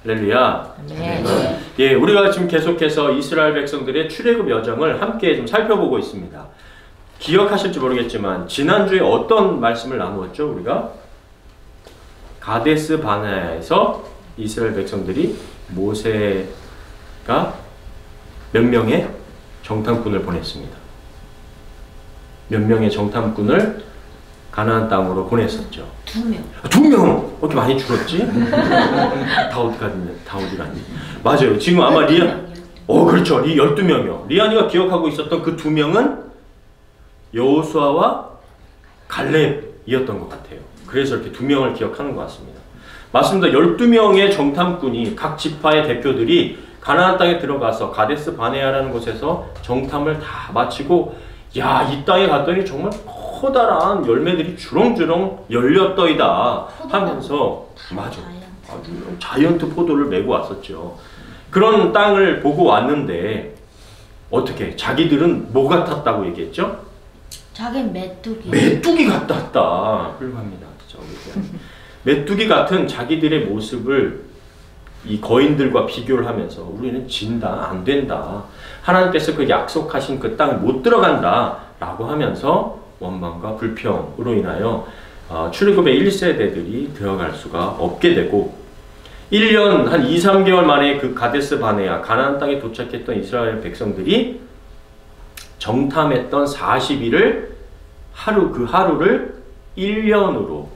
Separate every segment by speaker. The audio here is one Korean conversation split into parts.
Speaker 1: 할렐루야.
Speaker 2: 네.
Speaker 1: 예, 우리가 지금 계속해서 이스라엘 백성들의 출애굽 여정을 함께 좀 살펴보고 있습니다. 기억하실지 모르겠지만 지난주에 어떤 말씀을 나누었죠? 우리가 가데스 바네아에서 이스라엘 백성들이 모세가 몇 명의 정탐꾼을 보냈습니다. 몇 명의 정탐꾼을 가나안 땅으로 보냈었죠.
Speaker 2: 2명.
Speaker 1: 2명! 이렇게 많이 줄었지? 다 어디 갔니? 맞아요. 지금 아마 그렇죠. 12명이요. 리안이가 기억하고 있었던 그 2명은 여호수아와 갈렙이었던 것 같아요. 그래서 이렇게 2명을 기억하는 것 같습니다. 맞습니다. 12명의 정탐꾼이 각 지파의 대표들이 가나안 땅에 들어가서 가데스 바네아라는 곳에서 정탐을 다 마치고 이 땅에 갔더니 정말 커다란 열매들이 주렁주렁 열렸더이다 하면서 아주 자이언트 포도를 메고 왔었죠. 그런 땅을 보고 왔는데 어떻게 자기들은 뭐 같았다고 얘기했죠?
Speaker 2: 자긴 메뚜기.
Speaker 1: 메뚜기 같았다. 훌륭합니다. 메뚜기 같은 자기들의 모습을 이 거인들과 비교를 하면서 우리는 진다, 안 된다. 하나님께서 그 약속하신 그 땅을 못 들어간다 라고 하면서 원망과 불평으로 인하여 출애굽의 1세대들이 들어갈 수가 없게 되고 1년 한 2, 3개월 만에 그 가데스 바네아 가나안 땅에 도착했던 이스라엘 백성들이 정탐했던 40일을 그 하루를 1년으로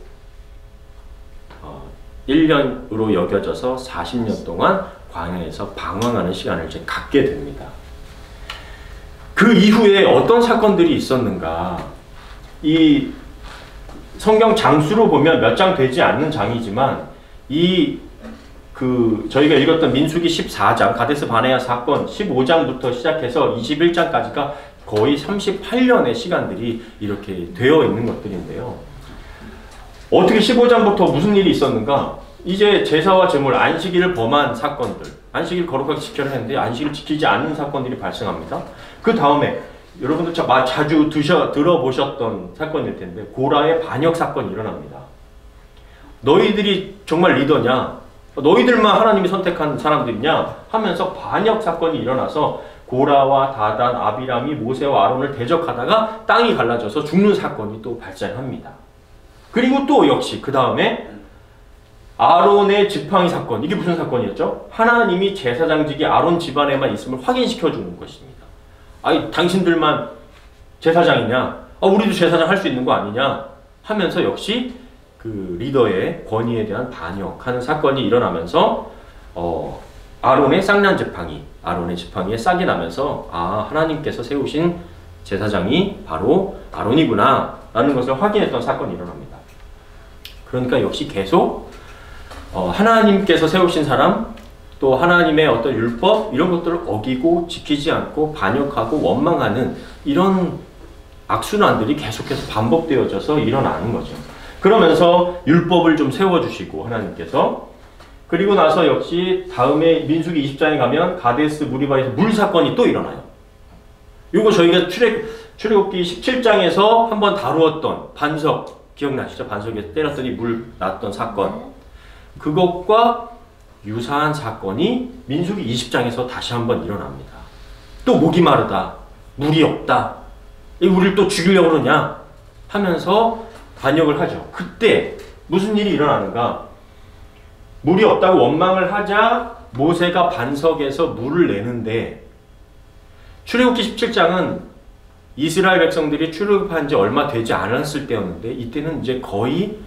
Speaker 1: 여겨져서 40년 동안 광야에서 방황하는 시간을 이제 갖게 됩니다. 그 이후에 어떤 사건들이 있었는가? 이 성경 장수로 보면 몇 장 되지 않는 장이지만 저희가 읽었던 민수기 14장 가데스 바네아 사건 15장부터 시작해서 21장까지가 거의 38년의 시간들이 이렇게 되어 있는 것들인데요. 어떻게 15장부터 무슨 일이 있었는가? 이제 제사와 제물, 안식일을 범한 사건들, 안식일 거룩하게 지켜야 하는데 안식일을 지키지 않는 사건들이 발생합니다. 그 다음에 여러분들 자주 들어보셨던 사건일 텐데 고라의 반역 사건이 일어납니다. 너희들이 정말 리더냐? 너희들만 하나님이 선택한 사람들이냐? 하면서 반역 사건이 일어나서 고라와 다단, 아비람이 모세와 아론을 대적하다가 땅이 갈라져서 죽는 사건이 또 발생합니다. 그리고 또 역시 그 다음에 아론의 지팡이 사건. 이게 무슨 사건이었죠? 하나님이 제사장직이 아론 집안에만 있음을 확인시켜 주는 것입니다. 아니 당신들만 제사장이냐? 우리도 제사장 할 수 있는 거 아니냐? 하면서 역시 그 리더의 권위에 대한 반역하는 사건이 일어나면서 아론의 쌍난 지팡이, 아론의 지팡이에 싹이 나면서 하나님께서 세우신 제사장이 바로 아론이구나 라는 것을 확인했던 사건이 일어납니다. 그러니까 역시 계속 하나님께서 세우신 사람, 또 하나님의 어떤 율법 이런 것들을 어기고 지키지 않고 반역하고 원망하는 이런 악순환들이 계속해서 반복되어져서 일어나는 거죠. 그러면서 율법을 좀 세워주시고 하나님께서, 그리고 나서 역시 다음에 민수기 20장에 가면 가데스 무리바에서 물 사건이 또 일어나요. 이거 저희가 출애굽기 17장에서 한번 다루었던 반석 기억나시죠? 반석에서 때렸더니 물 났던 사건. 그것과 유사한 사건이 민수기 20장에서 다시 한번 일어납니다. 또 목이 마르다, 물이 없다, 우리를 또 죽이려고 그러냐 하면서 반역을 하죠. 그때 무슨 일이 일어나는가? 물이 없다고 원망을 하자 모세가 반석에서 물을 내는데, 출애굽기 17장은 이스라엘 백성들이 출애굽한 지 얼마 되지 않았을 때였는데 이때는 이제 거의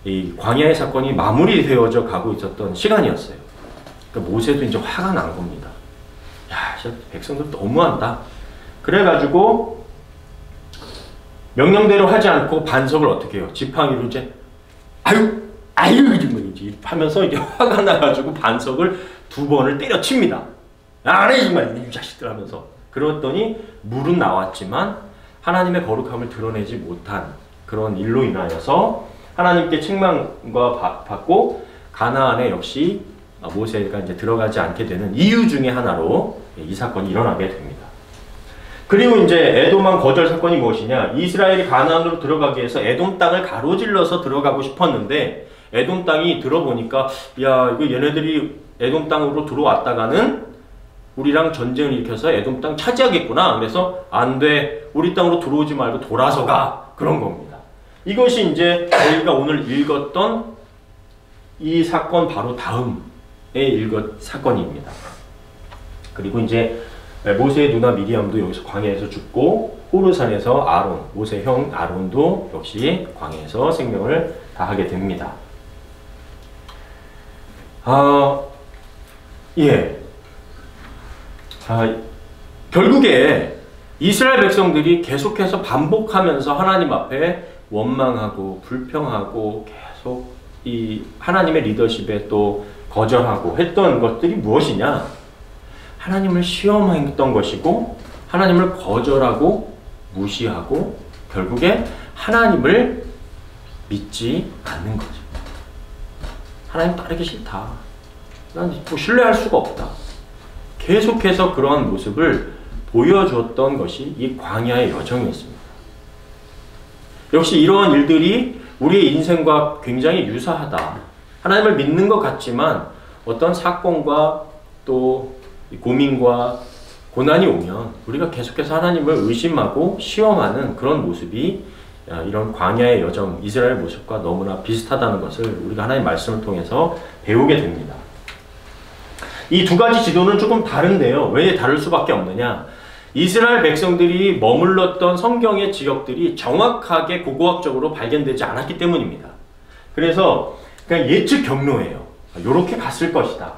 Speaker 1: 이 광야의 사건이 마무리되어져 가고 있었던 시간이었어요. 그러니까 모세도 이제 화가 난 겁니다. 진짜 백성들 너무한다. 그래가지고 명령대로 하지 않고 반석을 어떻게 해요? 지팡이로 이제 아유 정말 하면서 이제 화가 나가지고 반석을 2번을 때려칩니다. 안 해 정말 이 자식들 하면서. 그랬더니 물은 나왔지만 하나님의 거룩함을 드러내지 못한 그런 일로 인하여서 하나님께 책망과 받고 가나안에 역시 모세가 이제 들어가지 않게 되는 이유 중에 하나로 이 사건이 일어나게 됩니다. 그리고 이제 에돔왕 거절 사건이 무엇이냐? 이스라엘이 가나안으로 들어가기 위해서 에돔 땅을 가로질러서 들어가고 싶었는데 에돔 땅이 들어보니까 야 이거 얘네들이 에돔 땅으로 들어왔다가는 우리랑 전쟁을 일으켜서 에돔 땅 차지하겠구나. 그래서 안 돼. 우리 땅으로 들어오지 말고 돌아서 가. 그런 겁니다. 이것이 이제 저희가 오늘 읽었던 이 사건 바로 다음에 읽은 사건입니다. 그리고 이제 모세의 누나 미리암도 여기서 광야에서 죽고 호르산에서 아론, 모세의 형 아론도 역시 광야에서 생명을 다하게 됩니다. 결국에 이스라엘 백성들이 계속해서 반복하면서 하나님 앞에 원망하고 불평하고 계속 이 하나님의 리더십에 또 거절하고 했던 것들이 무엇이냐? 하나님을 시험했던 것이고 하나님을 거절하고 무시하고 결국에 하나님을 믿지 않는 거죠. 하나님 따르기 싫다. 난 뭐 신뢰할 수가 없다. 계속해서 그러한 모습을 보여줬던 것이 이 광야의 여정이었습니다. 역시 이러한 일들이 우리의 인생과 굉장히 유사하다. 하나님을 믿는 것 같지만 어떤 사건과 또 고민과 고난이 오면 우리가 계속해서 하나님을 의심하고 시험하는 그런 모습이 이런 광야의 여정, 이스라엘 모습과 너무나 비슷하다는 것을 우리가 하나님의 말씀을 통해서 배우게 됩니다. 이 두 가지 지도는 조금 다른데요. 왜 다를 수밖에 없느냐? 이스라엘 백성들이 머물렀던 성경의 지역들이 정확하게 고고학적으로 발견되지 않았기 때문입니다. 그래서 그냥 예측 경로예요. 이렇게 갔을 것이다.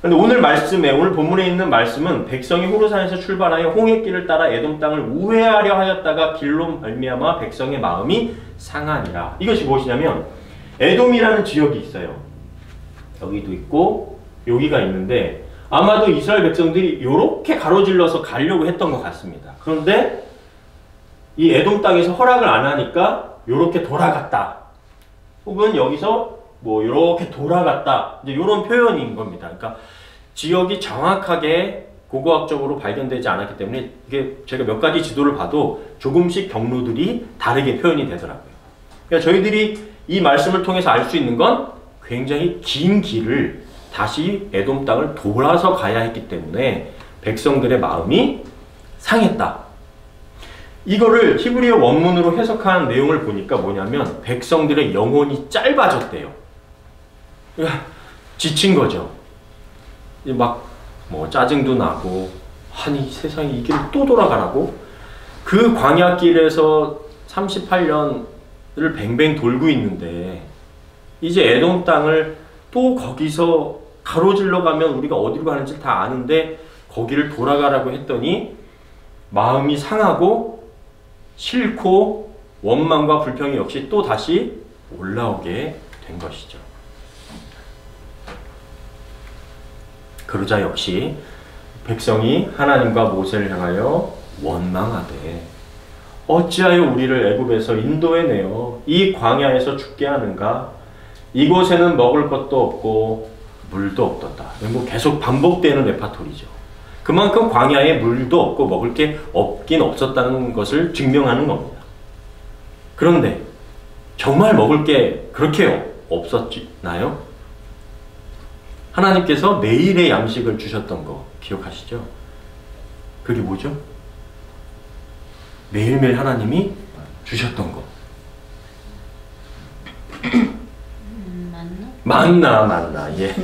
Speaker 1: 그런데 오늘 말씀에, 오늘 본문에 있는 말씀은 백성이 호르산에서 출발하여 홍해길을 따라 에돔 땅을 우회하려 하였다가 길로 말미암아 백성의 마음이 상하니라. 이것이 무엇이냐면 에돔이라는 지역이 있어요. 여기도 있고 여기가 있는데 아마도 이스라엘 백성들이 이렇게 가로질러서 가려고 했던 것 같습니다. 그런데 이 에돔 땅에서 허락을 안 하니까 이렇게 돌아갔다. 혹은 여기서 뭐 이렇게 돌아갔다. 이제 이런 표현인 겁니다. 그러니까 지역이 정확하게 고고학적으로 발견되지 않았기 때문에 이게 제가 몇 가지 지도를 봐도 조금씩 경로들이 다르게 표현이 되더라고요. 그러니까 저희들이 이 말씀을 통해서 알 수 있는 건 굉장히 긴 길을 다시 에돔 땅을 돌아서 가야 했기 때문에 백성들의 마음이 상했다. 이거를 히브리어 원문으로 해석한 내용을 보니까 뭐냐면 백성들의 영혼이 짧아졌대요. 지친 거죠. 막 뭐 짜증도 나고 아니 세상에 이 길을 또 돌아가라고? 그 광야길에서 38년을 뱅뱅 돌고 있는데 이제 에돔 땅을 또 거기서 가로질러 가면 우리가 어디로 가는지 다 아는데 거기를 돌아가라고 했더니 마음이 상하고 싫고 원망과 불평이 역시 또 다시 올라오게 된 것이죠. 그러자 역시 백성이 하나님과 모세를 향하여 원망하되 어찌하여 우리를 애굽에서 인도해 내어 이 광야에서 죽게 하는가? 이곳에는 먹을 것도 없고 물도 없었다. 뭐 계속 반복되는 레파토리죠. 그만큼 광야에 물도 없고 먹을 게 없긴 없었다는 것을 증명하는 겁니다. 그런데 정말 먹을 게 그렇게 없었나요? 하나님께서 매일의 양식을 주셨던 거 기억하시죠? 그게 뭐죠? 매일매일 하나님이 주셨던 거. 만나, 예.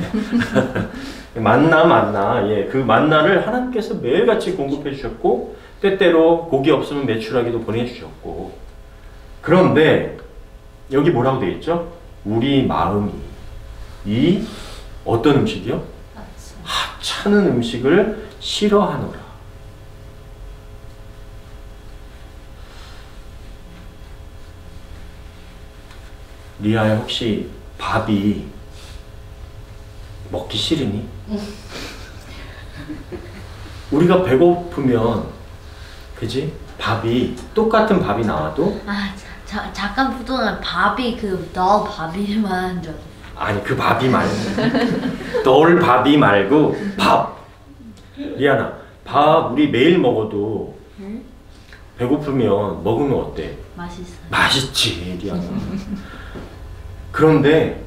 Speaker 1: 만나, 예. 그 만나를 하나님께서 매일같이 공급해 주셨고, 때때로 고기 없으면 메추라기도 보내주셨고. 그런데, 여기 뭐라고 되어 있죠? 우리 마음이, 이 어떤 음식이요? 하찮은 음식을 싫어하노라. 리아야, 혹시 밥이 먹기 싫으니? 우리가 배고프면, 그지? 밥이, 똑같은 밥이 나와도?
Speaker 2: 잠깐 부동안 밥이 너 밥이만 한 줄.
Speaker 1: 아니, 그 밥이 말고. 널 밥이 말고, 밥. 리아나, 밥 우리 매일 먹어도
Speaker 2: 응?
Speaker 1: 배고프면 먹으면 어때?
Speaker 2: 맛있어요.
Speaker 1: 맛있지, 리아나. 그런데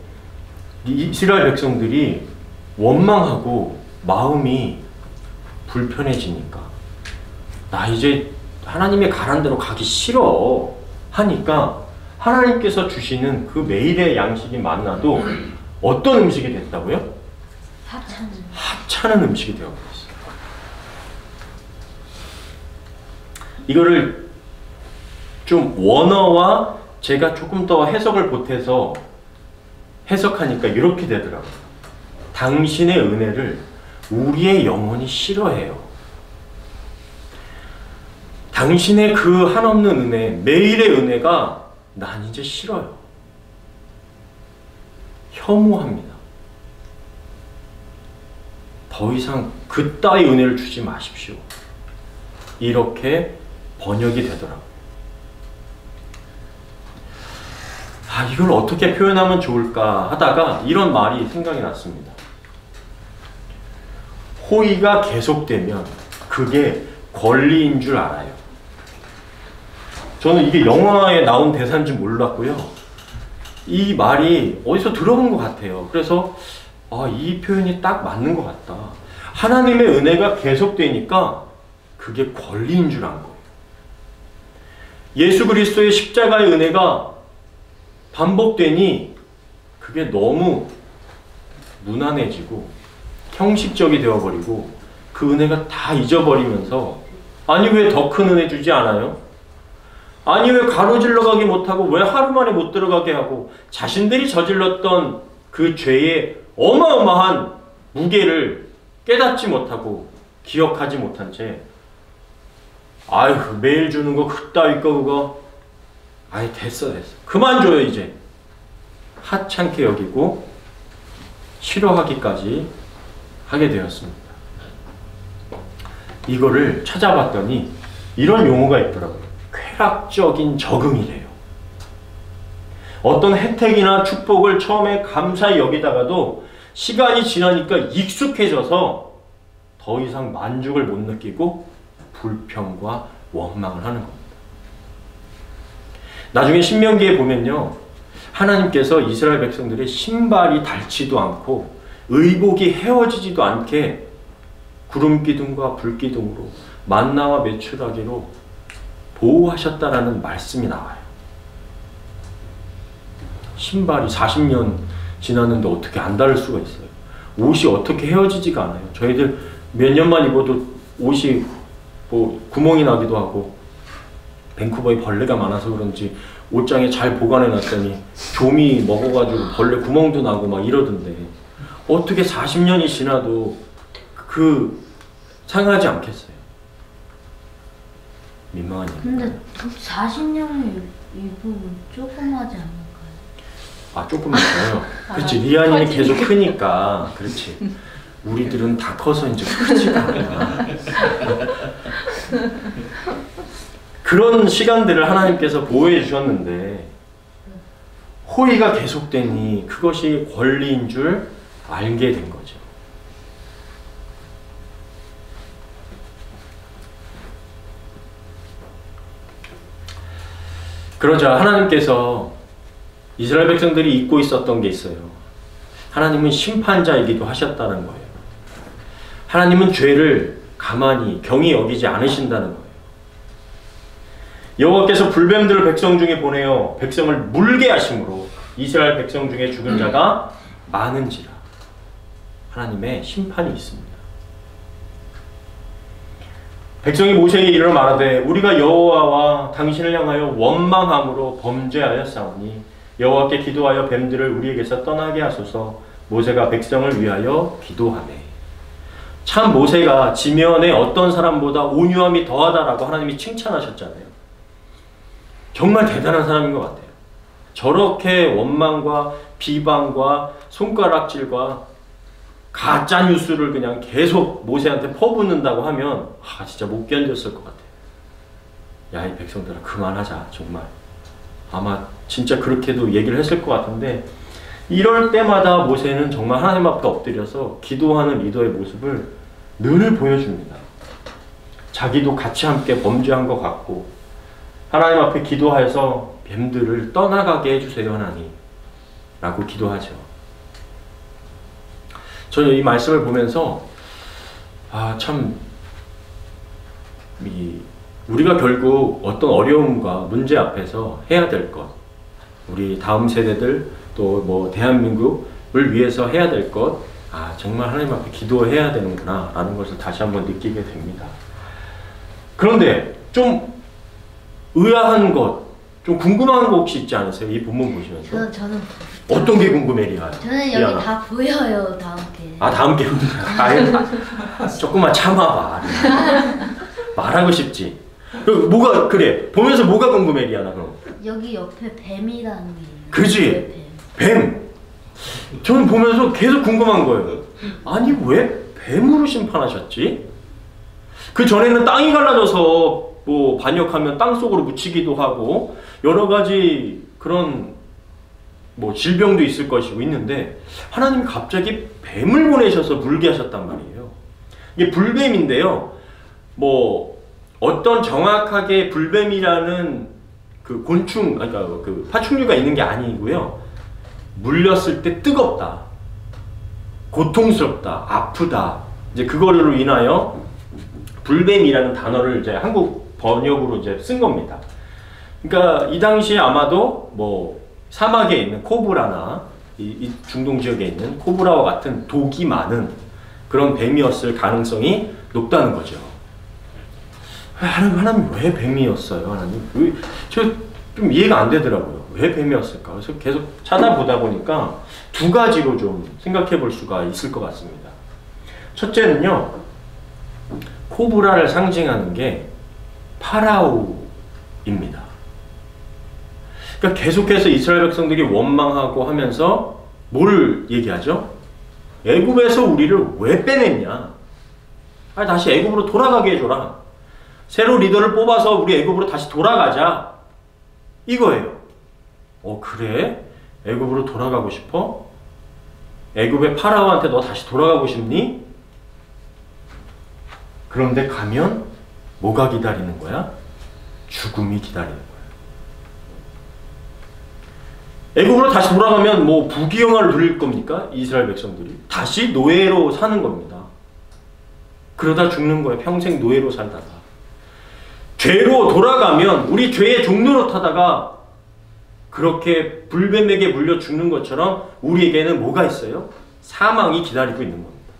Speaker 1: 이스라엘 백성들이 원망하고 마음이 불편해지니까 나 이제 하나님의 가란 대로 가기 싫어 하니까 하나님께서 주시는 그 매일의 양식이 만나도 어떤 음식이 됐다고요? 하찮은 음식이 되어버렸어요. 이거를 좀 원어와 제가 조금 더 해석을 보태서 해석하니까 이렇게 되더라고요. 당신의 은혜를 우리의 영혼이 싫어해요. 당신의 그 한없는 은혜, 매일의 은혜가 난 이제 싫어요. 혐오합니다. 더 이상 그따위 은혜를 주지 마십시오. 이렇게 번역이 되더라고요. 이걸 어떻게 표현하면 좋을까 하다가 이런 말이 생각이 났습니다. 호의가 계속되면 그게 권리인 줄 알아요. 저는 이게 영화에 나온 대사인지 몰랐고요. 이 말이 어디서 들어본 것 같아요. 그래서 이 표현이 딱 맞는 것 같다. 하나님의 은혜가 계속되니까 그게 권리인 줄 안 거예요. 예수 그리스도의 십자가의 은혜가 반복되니 그게 너무 무난해지고 형식적이 되어버리고 그 은혜가 다 잊어버리면서 아니 왜 더 큰 은혜 주지 않아요? 아니 왜 가로질러 가기 못하고 왜 하루 만에 못 들어가게 하고 자신들이 저질렀던 그 죄의 어마어마한 무게를 깨닫지 못하고 기억하지 못한 채 매일 주는 거 그따위 거 그거 됐어 그만 줘요 이제 하찮게 여기고 싫어하기까지 하게 되었습니다. 이거를 찾아봤더니 이런 용어가 있더라고요. 쾌락적인 적응이래요. 어떤 혜택이나 축복을 처음에 감사히 여기다가도 시간이 지나니까 익숙해져서 더 이상 만족을 못 느끼고 불평과 원망을 하는 겁니다. 나중에 신명기에 보면요. 하나님께서 이스라엘 백성들의 신발이 닳지도 않고 의복이 헤어지지도 않게 구름기둥과 불기둥으로 만나와 메추라기로 보호하셨다라는 말씀이 나와요. 신발이 40년 지났는데 어떻게 안 닳을 수가 있어요. 옷이 어떻게 헤어지지가 않아요. 저희들 몇 년만 입어도 옷이 구멍이 나기도 하고 밴쿠버에 벌레가 많아서 그런지 옷장에 잘 보관해 놨더니 조미 먹어가지고 벌레 구멍도 나고 막 이러던데 어떻게 40년이 지나도 상하지 않겠어요? 민망한 얘기.
Speaker 2: 근데 40년을 입으면 조그마지 않을까요?
Speaker 1: 조금만 커요. 그렇지. 리안이 계속 크니까. 그렇지. 우리들은 다 커서 이제 크지가 않아. 그런 시간들을 하나님께서 보호해 주셨는데 호의가 계속되니 그것이 권리인 줄 알게 된 거죠. 그러자 하나님께서 이스라엘 백성들이 잊고 있었던 게 있어요. 하나님은 심판자이기도 하셨다는 거예요. 하나님은 죄를 가만히 경히 여기지 않으신다는 거예요. 여호와께서 불뱀들을 백성 중에 보내어 백성을 물게 하심으로 이스라엘 백성 중에 죽은 자가 많은지라. 하나님의 심판이 있습니다. 백성이 모세에게 이르러 말하되 우리가 여호와와 당신을 향하여 원망함으로 범죄하였사오니 여호와께 기도하여 뱀들을 우리에게서 떠나게 하소서. 모세가 백성을 위하여 기도하네. 참 모세가 지면에 어떤 사람보다 온유함이 더하다라고 하나님이 칭찬하셨잖아요. 정말 대단한 사람인 것 같아요. 저렇게 원망과 비방과 손가락질과 가짜 뉴스를 그냥 계속 모세한테 퍼붓는다고 하면 진짜 못 견뎠을 것 같아요. 야, 이 백성들아 그만하자 정말. 아마 진짜 그렇게도 얘기를 했을 것 같은데 이럴 때마다 모세는 정말 하나님 앞에 엎드려서 기도하는 리더의 모습을 늘 보여줍니다. 자기도 같이 함께 범죄한 것 같고 하나님 앞에 기도해서 뱀들을 떠나가게 해주세요 하나님 라고 기도하죠. 저는 이 말씀을 보면서 참 우리가 결국 어떤 어려움과 문제 앞에서 해야 될 것, 우리 다음 세대들 또 뭐 대한민국을 위해서 해야 될 것, 정말 하나님 앞에 기도해야 되는구나 라는 것을 다시 한번 느끼게 됩니다. 그런데 좀 의아한 것, 좀 궁금한 거 혹시 있지 않으세요? 이 본문 보시면서.
Speaker 2: 저는
Speaker 1: 어떤 게 궁금해, 리아야?
Speaker 2: 저는 여기
Speaker 1: 리아나.
Speaker 2: 다 보여요, 다음 게.
Speaker 1: 다음 게 아유, 조금만 참아봐. 말하고 싶지. 그래. 보면서 뭐가 궁금해, 리아나, 그럼?
Speaker 2: 여기 옆에 뱀이라는 게.
Speaker 1: 그지? 뱀. 저는 보면서 계속 궁금한 거예요. 아니, 왜 뱀으로 심판하셨지? 그 전에는 땅이 갈라져서 뭐 반역하면 땅 속으로 묻히기도 하고 여러 가지 그런 뭐 질병도 있을 것이고 있는데 하나님이 갑자기 뱀을 보내셔서 물게 하셨단 말이에요. 이게 불뱀인데요. 뭐 어떤 정확하게 불뱀이라는 그 곤충, 그러니까 그 파충류가 있는 게 아니고요. 물렸을 때 뜨겁다, 고통스럽다, 아프다. 이제 그거로 인하여 불뱀이라는 단어를 이제 한국 번역으로 이제 쓴 겁니다. 그러니까 이 당시에 아마도 뭐 사막에 있는 코브라나 이 중동 지역에 있는 코브라와 같은 독이 많은 그런 뱀이었을 가능성이 높다는 거죠. 하나님 왜 뱀이었어요? 하나님 저 좀 이해가 안 되더라고요. 왜 뱀이었을까? 그래서 계속 찾아보다 보니까 두 가지로 좀 생각해 볼 수가 있을 것 같습니다. 첫째는요, 코브라를 상징하는 게 파라오입니다. 그러니까 계속해서 이스라엘 백성들이 원망하고 하면서 뭘 얘기하죠? 애굽에서 우리를 왜 빼냈냐? 다시 애굽으로 돌아가게 해줘라. 새로 리더를 뽑아서 우리 애굽으로 다시 돌아가자. 이거예요. 그래? 애굽으로 돌아가고 싶어? 애굽의 파라오한테 너 다시 돌아가고 싶니? 그런데 가면 뭐가 기다리는 거야? 죽음이 기다리는 거야. 애굽으로 다시 돌아가면 뭐 부귀영화를 누릴 겁니까? 이스라엘 백성들이 다시 노예로 사는 겁니다. 그러다 죽는 거예요. 평생 노예로 살다가. 죄로 돌아가면 우리 죄의 종로로 타다가 그렇게 불뱀에게 물려 죽는 것처럼 우리에게는 뭐가 있어요? 사망이 기다리고 있는 겁니다.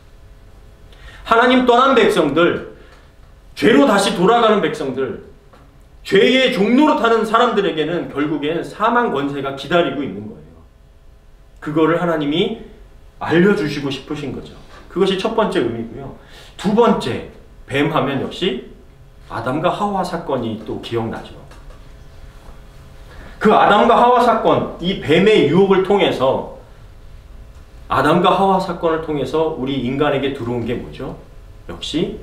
Speaker 1: 하나님 떠난 백성들, 죄로 다시 돌아가는 백성들, 죄의 종로로 타는 사람들에게는 결국엔 사망 권세가 기다리고 있는 거예요. 그거를 하나님이 알려주시고 싶으신 거죠. 그것이 첫 번째 의미고요. 두 번째, 뱀하면 역시 아담과 하와 사건이 또 기억나죠. 그 아담과 하와 사건, 이 뱀의 유혹을 통해서 아담과 하와 사건을 통해서 우리 인간에게 들어온 게 뭐죠? 역시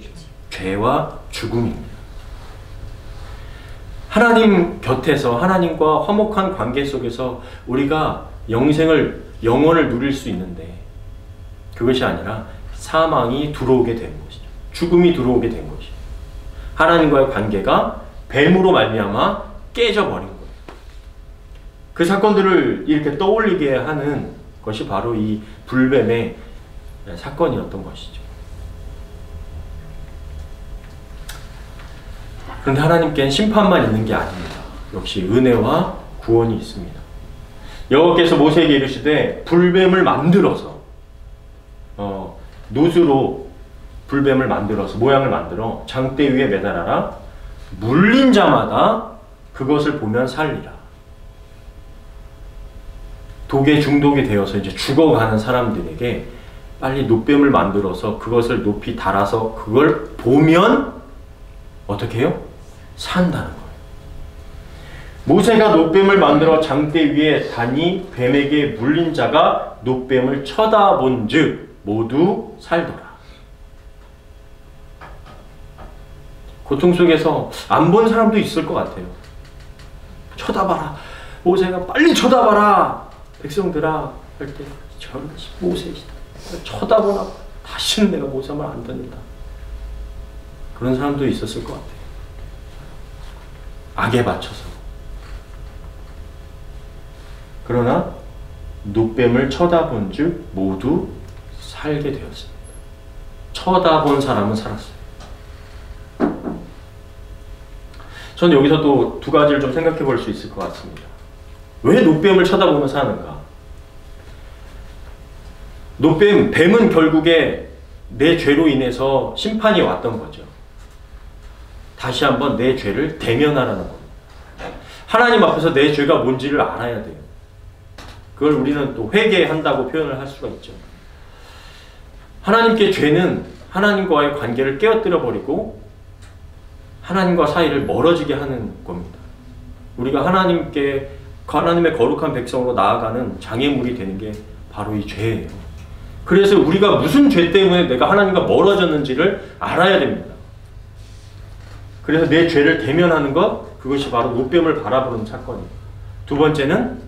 Speaker 1: 죄와 죽음입니다. 하나님 곁에서 하나님과 화목한 관계 속에서 우리가 영원을 누릴 수 있는데 그것이 아니라 사망이 들어오게 된 것이죠. 죽음이 들어오게 된 것이죠. 하나님과의 관계가 뱀으로 말미암아 깨져버린 거예요. 그 사건들을 이렇게 떠올리게 하는 것이 바로 이 불뱀의 사건이었던 것이죠. 그런데 하나님께는 심판만 있는 게 아닙니다. 역시 은혜와 구원이 있습니다. 여호와께서 모세에게 이르시되 불뱀을 만들어서 놋으로 불뱀을 만들어서 모양을 만들어 장대 위에 매달아라. 물린 자마다 그것을 보면 살리라. 독에 중독이 되어서 이제 죽어가는 사람들에게 빨리 놋뱀을 만들어서 그것을 높이 달아서 그걸 보면 어떻게 해요? 산다는 거예요. 모세가 놋뱀을 만들어 장대 위에 다니 뱀에게 물린 자가 놋뱀을 쳐다본 즉 모두 살더라. 고통 속에서 안 본 사람도 있을 것 같아요. 쳐다봐라. 모세가 빨리 쳐다봐라. 백성들아 할 때 저것이 모세이다. 쳐다보나 다시는 내가 모세 말 안 듣는다. 그런 사람도 있었을 것 같아요. 악에 받쳐서. 그러나 놋뱀을 쳐다본 즉 모두 살게 되었습니다. 쳐다본 사람은 살았어요. 저는 여기서 또 두 가지를 좀 생각해 볼 수 있을 것 같습니다. 왜 노뱀을 쳐다보면 사는가? 뱀은 결국에 내 죄로 인해서 심판이 왔던 거죠. 다시 한번 내 죄를 대면하라는 겁니다. 하나님 앞에서 내 죄가 뭔지를 알아야 돼요. 그걸 우리는 또 회개한다고 표현을 할 수가 있죠. 하나님께 죄는 하나님과의 관계를 깨어뜨려 버리고 하나님과 사이를 멀어지게 하는 겁니다. 우리가 하나님의 거룩한 백성으로 나아가는 장애물이 되는 게 바로 이 죄예요. 그래서 우리가 무슨 죄 때문에 내가 하나님과 멀어졌는지를 알아야 됩니다. 그래서 내 죄를 대면하는 것, 그것이 바로 노뱀을 바라보는 사건이에요. 두 번째는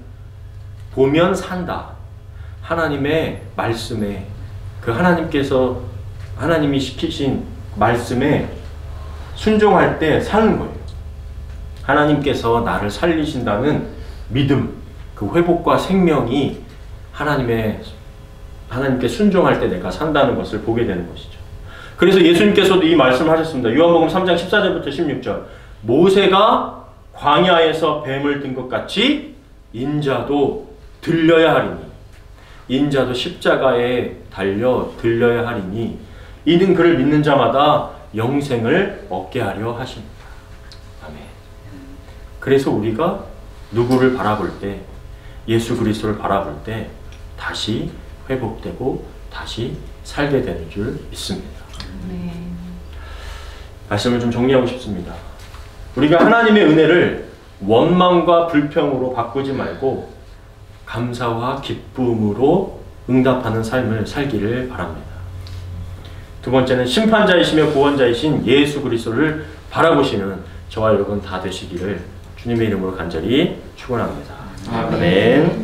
Speaker 1: 보면 산다. 하나님의 말씀에, 그 하나님이 시키신 말씀에 순종할 때 사는 거예요. 하나님께서 나를 살리신다는 믿음, 그 회복과 생명이 하나님께 순종할 때 내가 산다는 것을 보게 되는 것이죠. 그래서 예수님께서도 이 말씀을 하셨습니다. 요한복음 3장 14절부터 16절. 모세가 광야에서 뱀을 든 것 같이 인자도 들려야 하리니, 인자도 십자가에 달려 들려야 하리니 이는 그를 믿는 자마다 영생을 얻게 하려 하십니다. 아멘. 그래서 우리가 누구를 바라볼 때, 예수 그리스도를 바라볼 때 다시 회복되고 다시 살게 되는 줄 믿습니다. 말씀을 좀 정리하고 싶습니다. 우리가 하나님의 은혜를 원망과 불평으로 바꾸지 말고 감사와 기쁨으로 응답하는 삶을 살기를 바랍니다. 두 번째는 심판자이시며 구원자이신 예수 그리스도를 바라보시는 저와 여러분 다 되시기를 주님의 이름으로 간절히 축원합니다. 아멘.